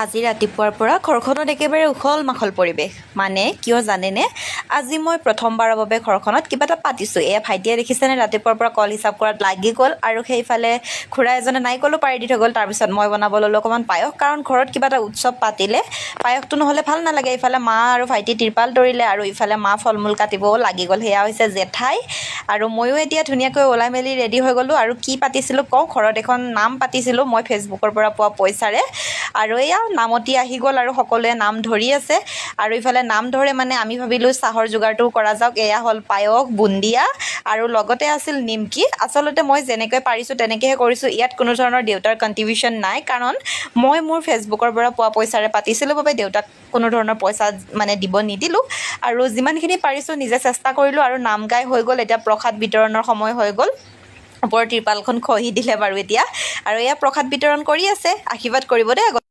আজি ৰাতিপুৱাৰ পৰা ঘৰখনত একেবাৰে উখল মাখল পৰিৱেশ। মানে কিয় জানেনে, আজি মই প্ৰথমবাৰৰ বাবে ঘৰখনত কিবা এটা পাতিছোঁ। এয়া ভাইটিয়ে দেখিছেনে, ৰাতিপুৱাৰ পৰা কল হিচাপ কৰাত লাগি গ'ল আৰু সেইফালে খুৰা এজনে নাৰিকলো পাৰি দি থৈ গ'ল। তাৰপিছত মই বনাব ল'লোঁ অকণমান পায়স, কাৰণ ঘৰত কিবা এটা উৎসৱ পাতিলে পায়সটো নহ'লে ভাল নালাগে। ইফালে মা আৰু ভাইটি তিৰপাল তৰিলে আৰু ইফালে মা ফল মূল কাটিবও লাগি গ'ল। সেয়া হৈছে জেঠাই আৰু ময়ো এতিয়া ধুনীয়াকৈ ওলাই মেলি ৰেডি হৈ গ'লোঁ। আৰু কি পাতিছিলোঁ কওঁ, ঘৰত এখন নাম পাতিছিলোঁ মই ফেচবুকৰ পৰা পোৱা পইচাৰে। আৰু এয়া নামতি আহি গ'ল আৰু সকলোৱে নাম ধৰি আছে। আৰু ইফালে নাম ধৰে মানে আমি ভাবিলোঁ চাহৰ যোগাৰটোও কৰা যাওক। এয়া হ'ল পায়স, বুন্দিয়া আৰু লগতে আছিল নিমকি। আচলতে মই যেনেকৈ পাৰিছোঁ তেনেকৈহে কৰিছোঁ। ইয়াত কোনো ধৰণৰ দেউতাৰ কণ্ট্ৰিবিউশ্যন নাই, কাৰণ মই মোৰ ফেচবুকৰ পৰা পোৱা পইচাৰে পাতিছিলোঁ বাবে দেউতাক কোনো ধৰণৰ পইচা দিব নিদিলোঁ। আৰু যিমানখিনি পাৰিছোঁ নিজে চেষ্টা কৰিলোঁ আৰু নাম গাই হৈ গ'ল। এতিয়া প্ৰসাদ বিতৰণৰ সময় হৈ গ'ল। ওপৰৰ তিৰপালখন খহি দিলে বাৰু এতিয়া। আৰু এয়া প্ৰসাদ বিতৰণ কৰি আছে, আশীৰ্বাদ কৰিব দেই।